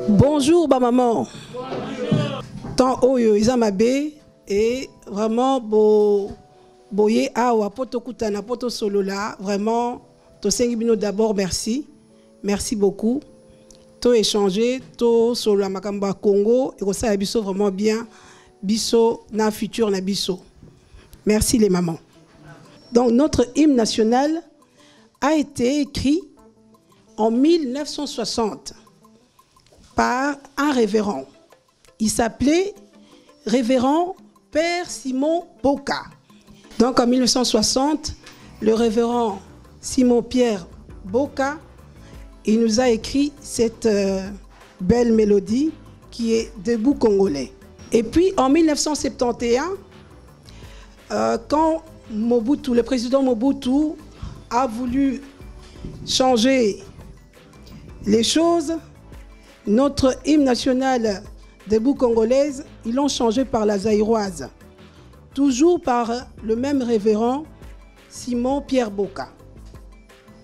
Bonjour, ba maman. Bonjour. Tant oyo izamabe et vraiment boye awa poto kutana poto solola vraiment to sengi bino d'abord merci. Merci beaucoup. To échanger, to solola makamba Congo et ça biso vraiment bien biso na futur na biso. Merci les mamans. Donc notre hymne national a été écrit en 1960 par un révérend. Il s'appelait révérend Père Simon Boka. Donc en 1960, le révérend Simon-Pierre Boka, il nous a écrit cette belle mélodie qui est Debout Congolais. Et puis en 1971, quand Mobutu, le président Mobutu a voulu changer les choses, notre hymne national Debout Congolaise, ils l'ont changé par la zaïroise, toujours par le même révérend Simon Pierre Boka.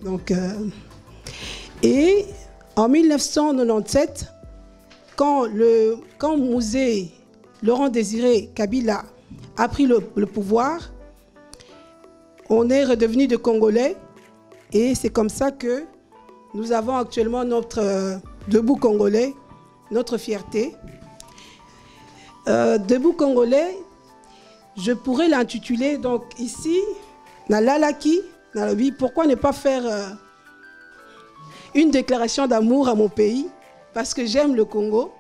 Donc, et en 1997, quand Mouzé Laurent Désiré Kabila a pris le pouvoir, on est redevenu de Congolais et c'est comme ça que nous avons actuellement notre Debout Congolais, notre fierté. Debout Congolais, je pourrais l'intituler donc ici, Nalalaki, pourquoi ne pas faire une déclaration d'amour à mon pays, parce que j'aime le Congo.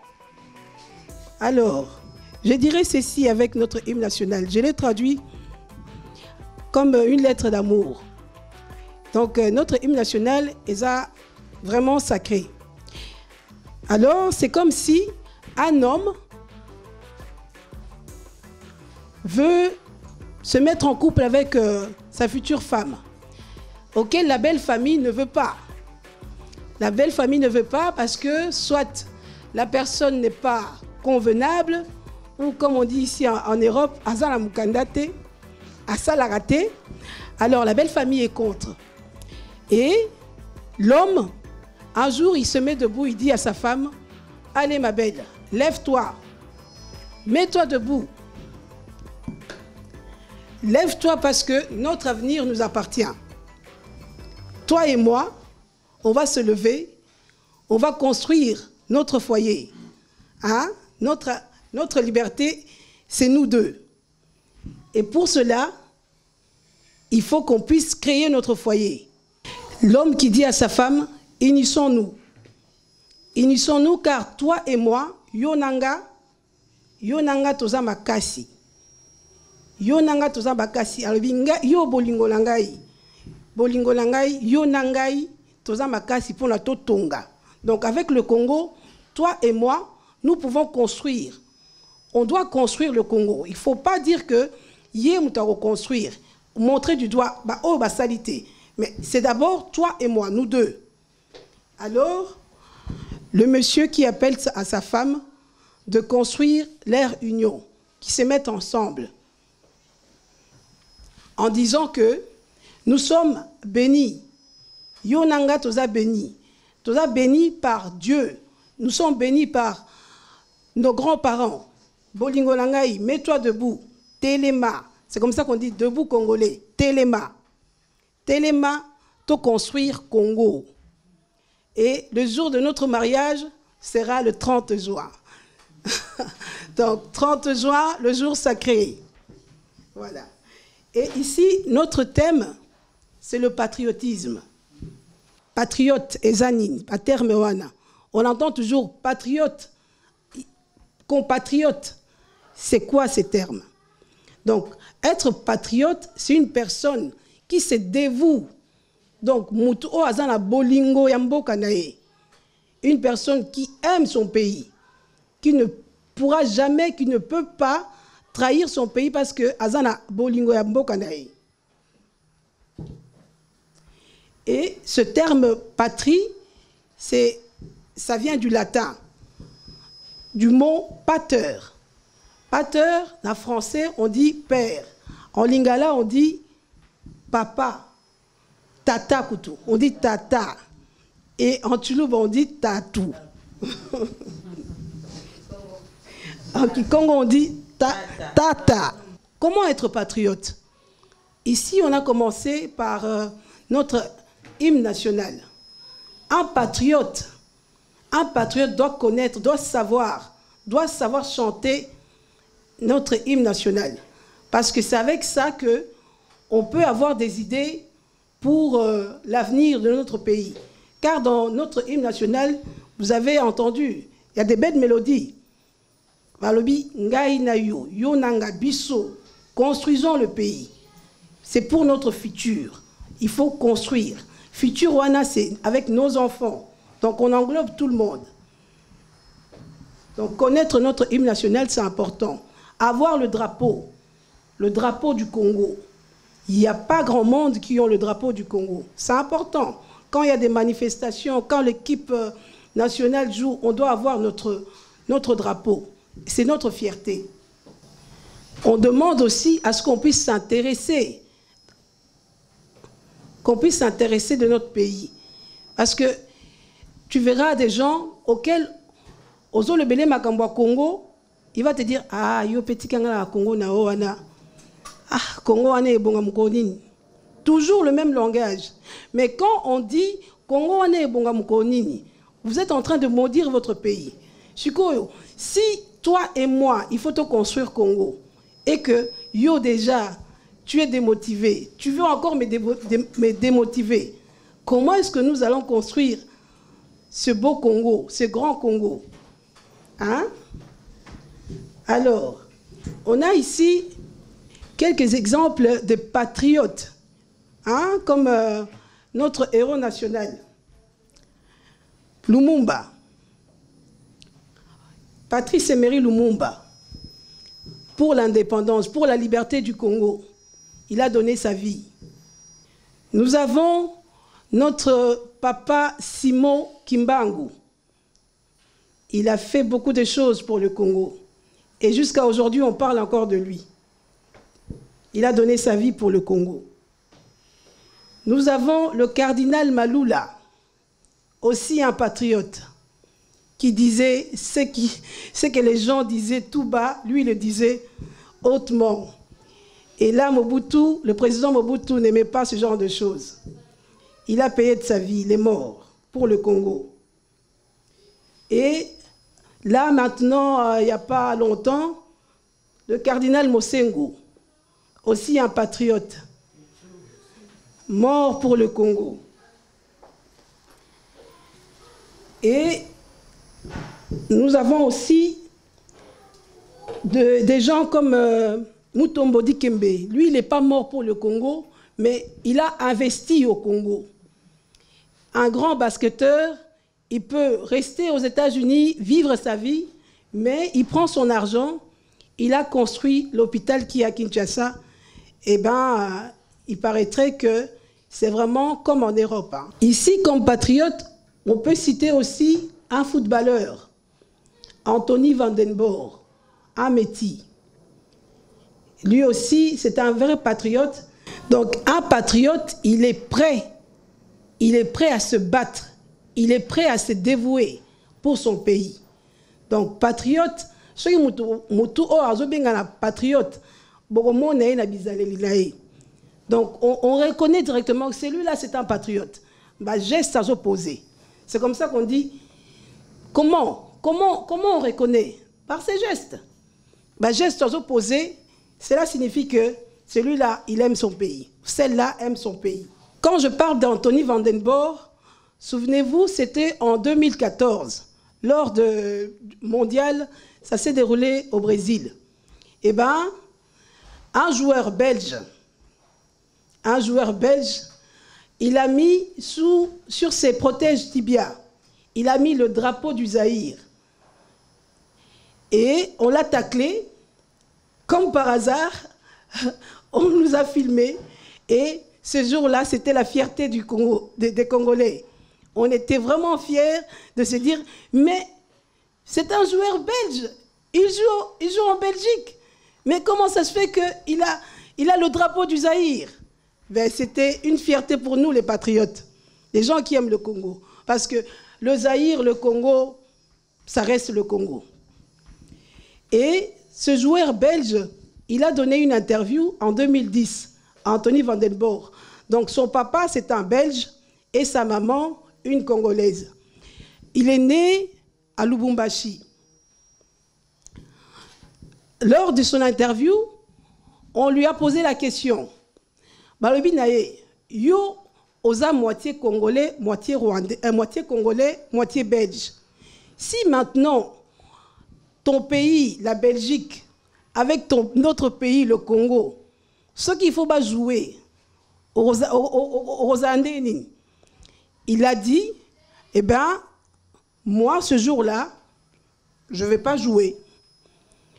Alors, je dirais ceci avec notre hymne national. Je l'ai traduit comme une lettre d'amour. Donc, notre hymne national est vraiment sacré. Alors, c'est comme si un homme veut se mettre en couple avec sa future femme, auquel la belle famille ne veut pas. La belle famille ne veut pas parce que soit la personne n'est pas convenable, ou comme on dit ici en Europe, azala mukandate, asala raté. Alors la belle famille est contre. Et l'homme, un jour, il se met debout, il dit à sa femme, « Allez ma belle, lève-toi, mets-toi debout. Lève-toi parce que notre avenir nous appartient. Toi et moi, on va se lever, on va construire notre foyer. Hein? Notre liberté, c'est nous deux. Et pour cela, il faut qu'on puisse créer notre foyer. » L'homme qui dit à sa femme, « Unissons-nous. Unissons-nous car toi et moi, Yonanga toza makasi. Yonanga toza makasi. Alors, yo bolingo langai. Bolingo langai, yonangai toza makasi pour la totonga. » Donc avec le Congo, toi et moi, nous pouvons construire. On doit construire le Congo. Il ne faut pas dire que yé mouta reconstruire, montrer du doigt, bah oh bah salité. Mais c'est d'abord toi et moi, nous deux. Alors, le monsieur qui appelle à sa femme de construire leur union, qui se mettent ensemble, en disant que nous sommes bénis. Yonanga toza béni. Toza béni par Dieu. Nous sommes bénis par nos grands-parents. Bolingo langai, mets-toi debout. Téléma. C'est comme ça qu'on dit debout congolais. Téléma. Téléma, to construire Congo. Et le jour de notre mariage sera le 30 juin. Donc, 30 juin, le jour sacré. Voilà. Et ici, notre thème, c'est le patriotisme. Patriote, ezanine, patermewana. On entend toujours patriote, compatriote. C'est quoi ces termes? Donc, être patriote, c'est une personne qui se dévoue. Donc, mutu o azana bolingo yamboka nae. Une personne qui aime son pays, qui ne pourra jamais, qui ne peut pas trahir son pays parce que azana bolingo yamboka nae. Et ce terme patrie, ça vient du latin, du mot pater. Pater, en français, on dit père. En lingala, on dit papa. Tata Koutou. On dit tata. Et en Toulouse, on dit tatou. En Kikongo, on dit tata. Comment être patriote? Ici, on a commencé par notre hymne national. Un patriote doit connaître, doit savoir chanter notre hymne national. Parce que c'est avec ça qu'on peut avoir des idées pour l'avenir de notre pays. Car dans notre hymne national, vous avez entendu, il y a des belles mélodies. Balobi, ngai na yo, yo nanga biso, construisons le pays. C'est pour notre futur. Il faut construire. Futur wana, c'est avec nos enfants. Donc on englobe tout le monde. Donc connaître notre hymne national, c'est important. Avoir le drapeau du Congo. Il n'y a pas grand monde qui ont le drapeau du Congo. C'est important. Quand il y a des manifestations, quand l'équipe nationale joue, on doit avoir notre drapeau. C'est notre fierté. On demande aussi à ce qu'on puisse s'intéresser. Qu'on puisse s'intéresser de notre pays. Parce que tu verras des gens auxquels, Ozo le Belé Makambwa Congo, il va te dire, ah, yo petit kangala Congo na oana. Ah, Congo ane ebonga mukonini. Toujours le même langage. Mais quand on dit Congo ane ebonga mukonini, vous êtes en train de maudire votre pays. Chikoyo, si toi et moi, il faut te construire Congo, et que yo déjà, tu es démotivé, tu veux encore me démotiver, comment est-ce que nous allons construire ce beau Congo, ce grand Congo? Hein? Alors, on a ici quelques exemples de patriotes, hein, comme notre héros national, Lumumba, Patrice Emery Lumumba, pour l'indépendance, pour la liberté du Congo. Il a donné sa vie. Nous avons notre papa Simon Kimbangu. Il a fait beaucoup de choses pour le Congo. Et jusqu'à aujourd'hui, on parle encore de lui. Il a donné sa vie pour le Congo. Nous avons le cardinal Malula, aussi un patriote, qui disait ce que les gens disaient tout bas, lui il le disait hautement. Et là, Mobutu, le président Mobutu n'aimait pas ce genre de choses. Il a payé de sa vie, il est mort pour le Congo. Et là, maintenant, il n'y a pas longtemps, le cardinal Mosengo, aussi un patriote, mort pour le Congo. Et nous avons aussi des gens comme Mutombo Dikembe. Lui, il n'est pas mort pour le Congo, mais il a investi au Congo. Un grand basketteur, il peut rester aux États-Unis, vivre sa vie, mais il prend son argent, il a construit l'hôpital qui est à Kinshasa. Eh bien, il paraîtrait que c'est vraiment comme en Europe. Hein. Ici, comme patriote, on peut citer aussi un footballeur, Anthony Vandenborg, un Métis. Lui aussi, c'est un vrai patriote. Donc, un patriote, il est prêt à se battre, il est prêt à se dévouer pour son pays. Donc, patriote, ceux qui sont patriote, donc, on reconnaît directement que celui-là, c'est un patriote. Bah, geste à s'opposer. C'est comme ça qu'on dit, comment on reconnaît? Par ses gestes. Bah, geste à s'opposer, cela signifie que celui-là, il aime son pays. Celle-là aime son pays. Quand je parle d'Anthony Vandenborg, souvenez-vous, c'était en 2014, lors du mondial, ça s'est déroulé au Brésil. Eh bien, un joueur belge, il a mis sur ses protèges tibia, il a mis le drapeau du Zaïre. Et on l'a taclé, comme par hasard, on nous a filmés. Et ce jour-là, c'était la fierté du Congo, des Congolais. On était vraiment fiers de se dire, mais c'est un joueur belge, il joue en Belgique. Mais comment ça se fait qu'il a le drapeau du Zaïre? Ben, c'était une fierté pour nous, les patriotes, les gens qui aiment le Congo. Parce que le Zaïre, le Congo, ça reste le Congo. Et ce joueur belge, il a donné une interview en 2010 à Anthony Van Den Borre. Donc son papa, c'est un Belge et sa maman, une Congolaise. Il est né à Lubumbashi. Lors de son interview, on lui a posé la question. Balobi naye, yo oza moitié congolais, moitié rwandais, moitié congolais, moitié belge. Si maintenant ton pays, la Belgique, avec notre pays, le Congo, ce qu'il faut pas jouer au Rosandéni, il a dit, eh bien, moi, ce jour-là, je ne vais pas jouer.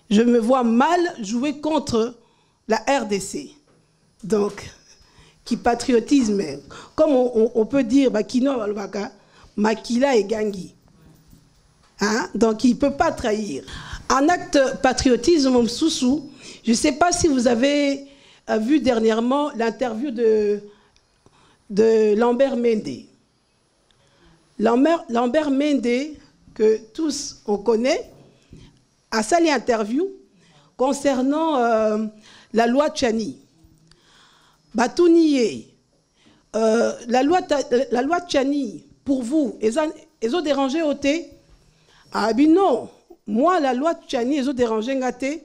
Je me vois mal jouer contre la RDC. Donc, qui patriotisme, comme on peut dire, Kino Walwaka, Makila et Gangi. Hein? Donc, il ne peut pas trahir. En acte patriotisme, Msoussou, je ne sais pas si vous avez vu dernièrement l'interview de Lambert Mende. Lambert Mende, que tous on connaît, a sali interview concernant la loi Tchani. Batounié, la loi Tchani, pour vous, ils ont dérangé au thé. Ah bien non, moi la loi Tchani, ils ont dérangé ngate.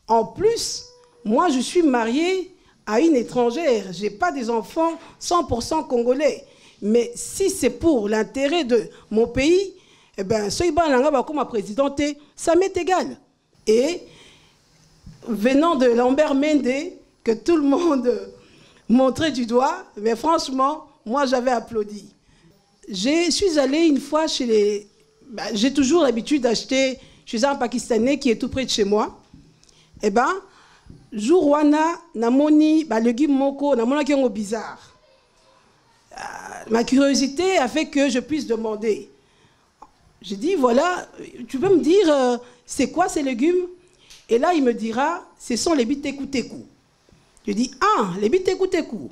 En plus, moi je suis mariée à une étrangère, je n'ai pas des enfants 100% congolais. Mais si c'est pour l'intérêt de mon pays, eh bien, comme présidente, ça m'est égal. Et venant de Lambert Mende, que tout le monde montrait du doigt, mais franchement, moi j'avais applaudi. Je suis allée une fois chez les... j'ai toujours l'habitude d'acheter chez un Pakistanais qui est tout près de chez moi. Eh bien, jour wana, namoni, le guim moko, namona qui est bizarre. Ma curiosité a fait que je puisse demander. J'ai dit, voilà, tu peux me dire, c'est quoi ces légumes? Et là, il me dira, ce sont les bitekoutekou. Je dis, ah, les bitekoutekou.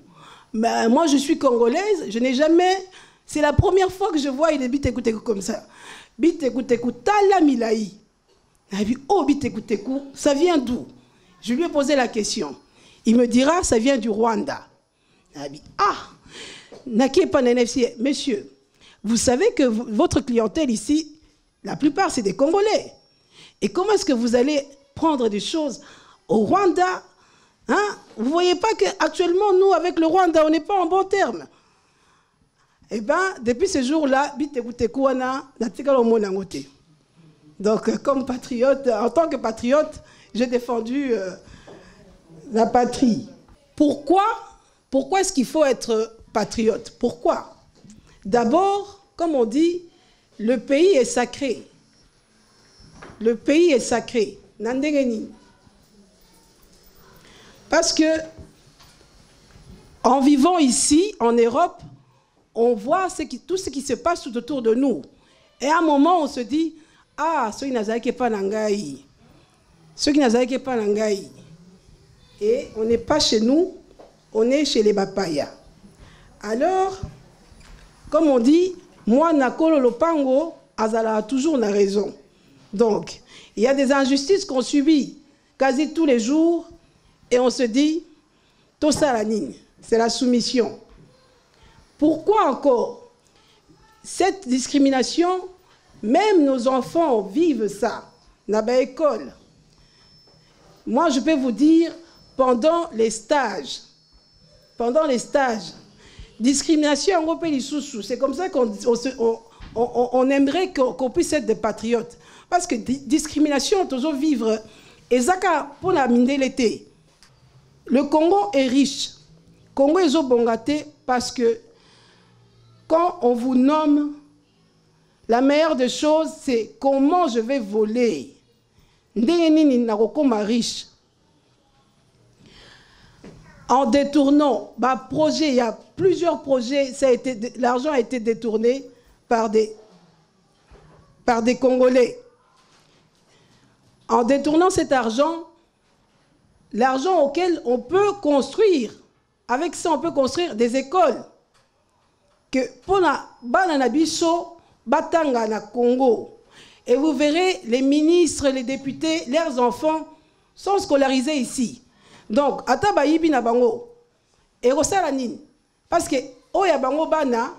Ben, moi, je suis congolaise, je n'ai jamais... C'est la première fois que je vois les bitekoutekou comme ça. Bitekoutekou, tala milaï. Il a dit, oh, bitekoutekou, ça vient d'où? Je lui ai posé la question. Il me dira, ça vient du Rwanda. Il a dit, ah, monsieur, vous savez que votre clientèle ici, la plupart, c'est des Congolais. Et comment est-ce que vous allez prendre des choses au Rwanda? Hein? Vous ne voyez pas qu'actuellement, nous, avec le Rwanda, on n'est pas en bon terme. Eh bien, depuis ce jour-là, donc, comme patriote, en tant que patriote, j'ai défendu la patrie. Pourquoi est-ce qu'il faut être patriote? Pourquoi? D'abord, comme on dit, le pays est sacré. Le pays est sacré. Nandengeni. Parce que, en vivant ici, en Europe, on voit tout ce qui se passe tout autour de nous. Et à un moment, on se dit, ah, ceux qui n'ont pas nangaï. Ceux qui n'ont pas nangaï. Et on n'est pas chez nous, on est chez les Bapaya. Alors, comme on dit, moi, Nakolo Lopango, Azala a toujours la raison. Donc, il y a des injustices qu'on subit quasi tous les jours et on se dit, tout ça la ligne, c'est la soumission. Pourquoi encore cette discrimination? Même nos enfants vivent ça, dans l'école. Moi, je peux vous dire, pendant les stages, discrimination en pays sous, c'est comme ça qu'on aimerait qu'on puisse être des patriotes. Parce que discrimination, toujours vivre, et ça pour la mine l'été. Le Congo est riche. Le Congo est bongaté parce que quand on vous nomme, la meilleure des choses, c'est comment je vais voler. Riche. En détournant, projet, il y a plusieurs projets, l'argent a été détourné par des Congolais. En détournant cet argent, l'argent auquel on peut construire, avec ça on peut construire des écoles. Que pour la Bananabiso, Batanga na Congo, Et vous verrez, les ministres, les députés, leurs enfants sont scolarisés ici. Donc, ata bayibi na bango, et rosala nini. Parce que, oya bango bana,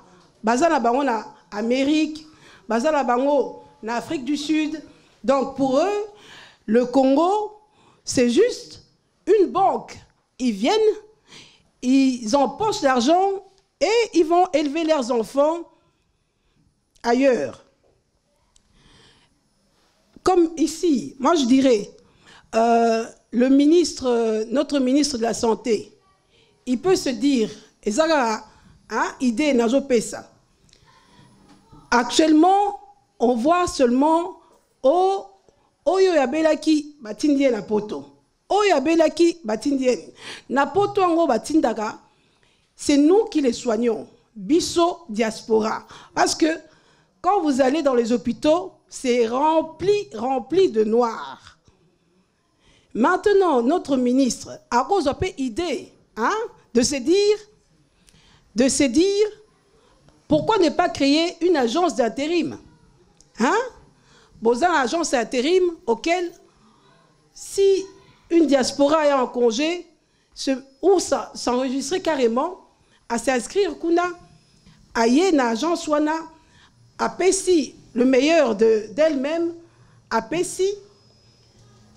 bazana bango na Amérique, bazana bango na Afrique du Sud. Donc, pour eux, le Congo, c'est juste une banque. Ils viennent, ils empochent l'argent et ils vont élever leurs enfants ailleurs. Comme ici, moi je dirais, le ministre, notre ministre de la Santé, il peut se dire, et ça, idée nazo pesa. Actuellement, on voit seulement oyo yabelaki batindie na poto. Oyo yabelaki batindie na poto ango batindaka. C'est nous qui les soignons. Bisso diaspora. Parce que quand vous allez dans les hôpitaux, c'est rempli de noirs. Maintenant, notre ministre a cause peu idée de se dire, pourquoi ne pas créer une agence d'intérim? Une agence d'intérim auquel, si une diaspora est en congé, ou s'enregistrer carrément, à s'inscrire kuna, à une agence wana, à Pessi, le meilleur d'elle-même, à Pessi,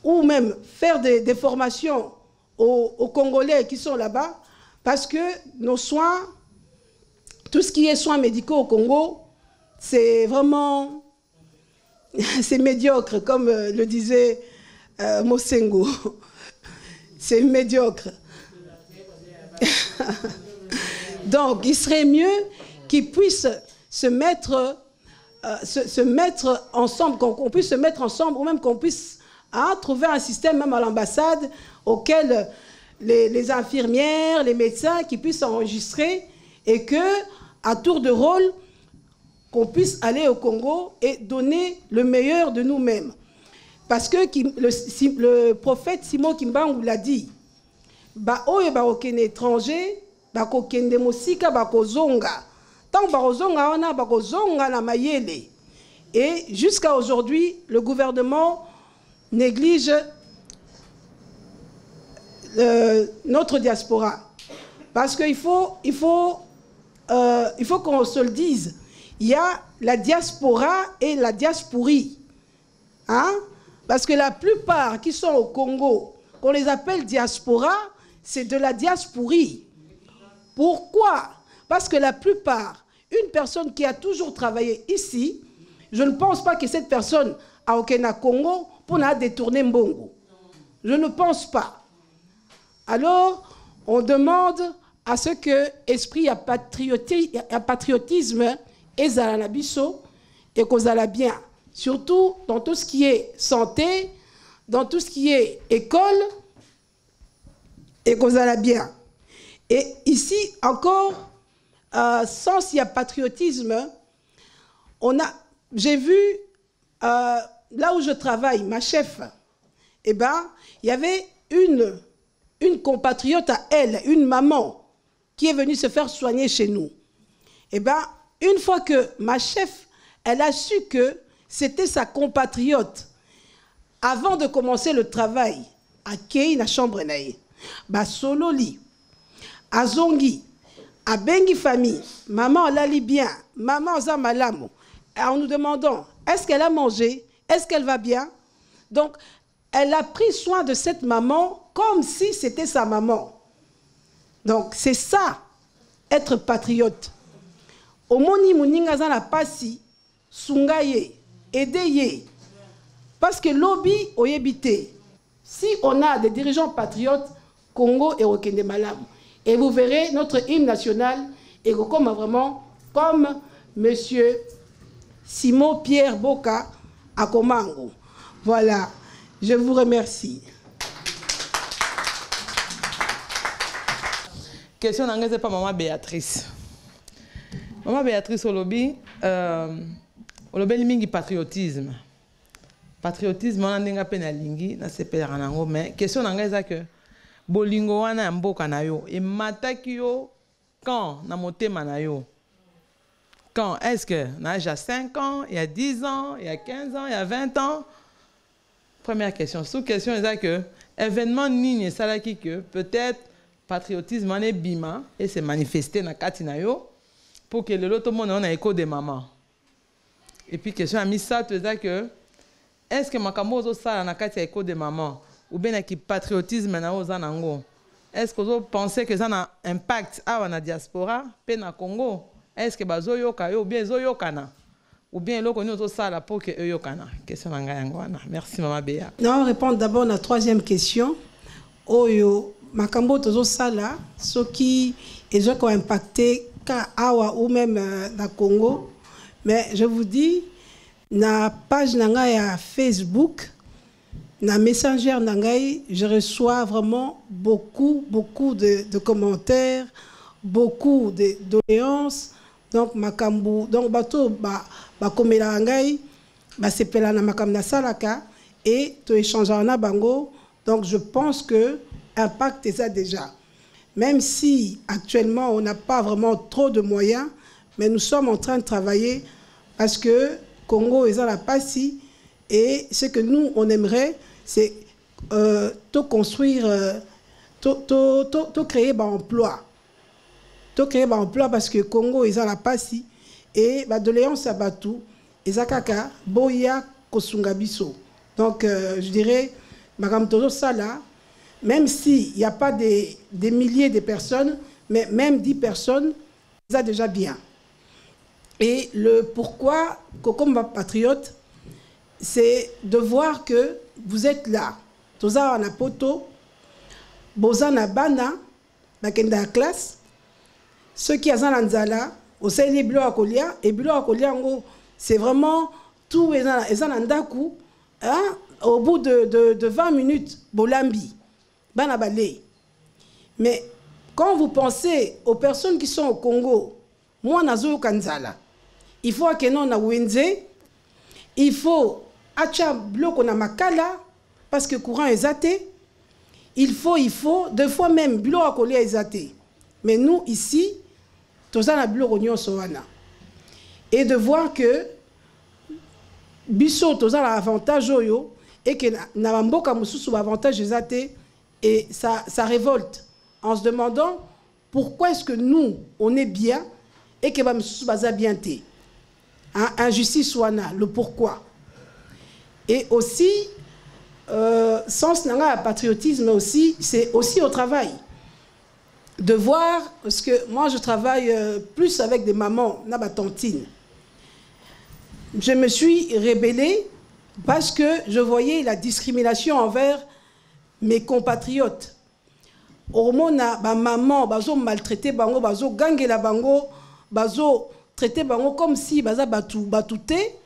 ou même faire des formations aux Congolais qui sont là-bas, parce que nos soins, tout ce qui est soins médicaux au Congo, c'est vraiment, c'est médiocre, comme le disait Mosengo. C'est médiocre. Donc, il serait mieux qu'ils puissent se mettre ensemble, qu'on puisse se mettre ensemble, ou même qu'on puisse trouver un système, même à l'ambassade, auquel les infirmières, les médecins, qui puissent s'enregistrer et que, à tour de rôle, qu'on puisse aller au Congo et donner le meilleur de nous-mêmes. Parce que le prophète Simon Kimbangu l'a dit, ba oye ba okene étranger, ba kokende mosika ba kozonga. Tant ba kozonga wana ba kozonga na mayele. Et jusqu'à aujourd'hui, le gouvernement néglige notre diaspora. Parce qu'il faut qu'on se le dise. Il y a la diaspora et la diasporie. Parce que la plupart qui sont au Congo, qu'on les appelle diaspora, c'est de la diasporie. Pourquoi? Parce que la plupart, une personne qui a toujours travaillé ici, je ne pense pas que cette personne a aucun Congo pour la détourner Mbongo. Je ne pense pas. Alors, on demande à ce que l'esprit à patriotisme et à biso et qu'on a bien. Surtout dans tout ce qui est santé, dans tout ce qui est école, et qu'on a bien. Et ici, encore, sans s'il y a patriotisme, j'ai vu, là où je travaille, ma chef, eh ben, il y avait une compatriote à elle, une maman, qui est venue se faire soigner chez nous. Eh ben, une fois que ma chef, elle a su que c'était sa compatriote, avant de commencer le travail, à Kei, na chambre naïe, ba sololi, à Zongi, à Bengi famille, maman elle allait bien, maman za malamo, en nous demandant, est-ce qu'elle a mangé, est-ce qu'elle va bien? Donc, elle a pris soin de cette maman comme si c'était sa maman. Donc, c'est ça, être patriote. Omoni muninga za la pasi, sungaye, aider. Parce que lobby oyebité. Si on a des dirigeants patriotes, Congo et Okende Malam, et vous verrez notre hymne national est comme vraiment comme monsieur Simon Pierre Boka à Komango. Voilà, je vous remercie. Question d'anglais, c'est pas maman Béatrice. Maman Béatrice au lobby mingi patriotisme. Patriotisme, on a un peu de lingi, mais question d'anglais, c'est que bolingo wana mboka na yo, et mataki yo quand na motema na yo. Quand? Est-ce que il y a 5 ans, il y a 10 ans, il y a 15 ans, il y a 20 ans? Première question. Sous-question est que événement nini ça qui que peut-être patriotisme en est bima et se manifester dans Katinayo pour que le tout le monde ait écho des mamans. Et puis question à mis ça tu dis que est-ce que makambo ça na kati écho des mamans ou bien qui patriotisme na ozanango? Est-ce que vous pensez que ça a un impact à la diaspora pe na Congo? Est-ce que bazo yoka yo ou bien zo yokana? Ou bien l'autre nous ça là pour que eux yokana. Question ngayangwana. Merci maman Béa. Non, on répond d'abord à la troisième question. Oyo makambo tozo sala ce qui est ont impacté awa ou même na Congo. Mais je vous dis na page nanga ya Facebook, na Messenger nangai, je reçois vraiment beaucoup de commentaires, beaucoup de doléances. Donc makambo donc bato ba komela ngai ba sepela na makambo na salaka et to échanger na bango. Donc je pense que impact est ça déjà. Même si actuellement on n'a pas vraiment trop de moyens, mais nous sommes en train de travailler parce que Congo est à la passi et ce que nous on aimerait c'est tout construire, tout créer un emploi. Tout créer un emploi parce que Congo est à la passi et de Léon Sabatou et Zakaka Boya Kosungabiso. Donc je dirais Madame Todo Sala, même s'il n'y a pas des milliers de personnes, mais même 10 personnes, ça déjà bien. Et le pourquoi Kokomba Patriote, c'est de voir que vous êtes là. Toza na poto, boza na bana, bakenda classe, ceux qui sont en Nzala, au sein des bureaux à Kolia, et bureaux à Kolia, c'est vraiment tout les en Ndaku, hein, au bout de 20 minutes, Bolambi, bana balé. Mais quand vous pensez aux personnes qui sont au Congo, moi, nazo Kanzala, il faut que non na Wenze, il faut acha bloc na makala parce que courant est athée. Il faut deux fois même bureau à Kolia est athée. Mais nous ici, tous na bureau union soana. Et de voir que biso tous na avantage oyo et que na mboka mususu avantage est athée et ça révolte en se demandant pourquoi est-ce que nous on est bien et que ba mususu baza bien té. Injustice soana, le pourquoi. Et aussi sens nanga patriotisme aussi, c'est aussi au travail. De voir, parce que moi je travaille plus avec des mamans, na tantine. Je me suis rebellée parce que je voyais la discrimination envers mes compatriotes. Au mona ba maman bazo maltraité bango, bazo gangela bango, bazo traité bango comme si baza batouté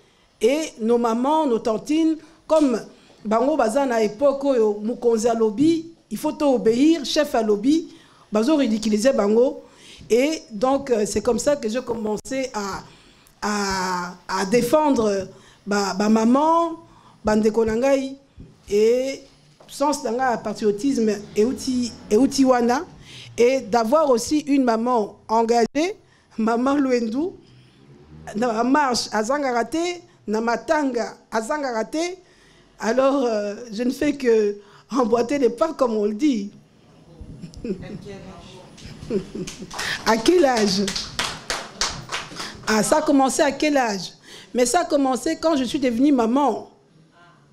et nos mamans, nos tantines comme bango baza na époque oyo mukonzi a lobby, il faut obéir, chef à lobby, bazo ridiculiser bango et donc c'est comme ça que j'ai commencé à défendre ba maman, bandeko nangai et sens nanga patriotisme et outil wana et d'avoir aussi une maman engagée, maman Luendu na marche à Zangarate, na matanga à Zangarate. Alors, je ne fais que emboîter les pas, comme on le dit. À quel âge? Ah, ça a commencé à quel âge? Mais ça a commencé quand je suis devenue maman.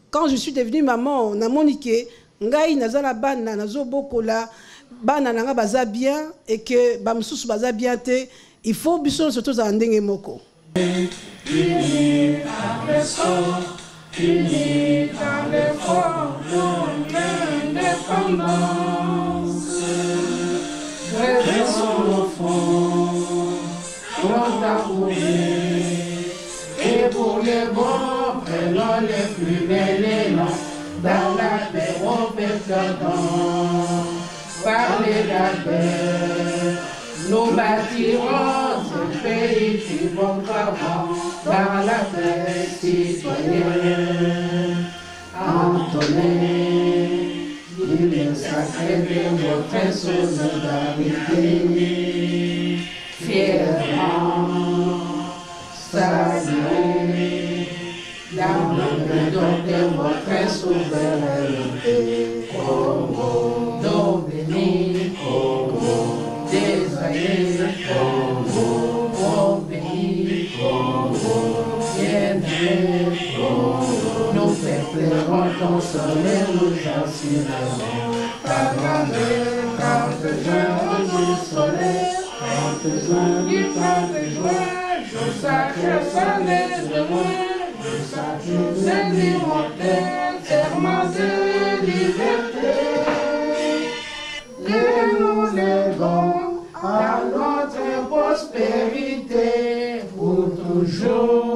Quand je suis devenue maman, on a moniqué, ngai nazala bana nazo bokola, bana nanga baza bien et que bamsusu baza bien te, il faut biso surtout za ndenge moko. Unis dans l'effort de l'indépendance, restons au fond, prompt à courir, et pour les bons, prenons les plus belles élans, dans la paix on fait perdant, par les gardes, nous bâtirons ce pays qui bon avant, par la paix citoyenne. Entonné, il est sacré de votre solidarité, fièrement, saluer. Dans le don de votre souveraineté, Congo, nos bénis, Congo, désoyez, Congo, bon béni, Congo, bien-aimé, Congo, nous fêterons ton soleil, nous assurerons ta grandeur, 30 jours du soleil, 30 jours du 30 juin, jour sacré, soleil de moi. C'est l'immortel, serment de liberté. Et nous lèvons à notre prospérité pour toujours.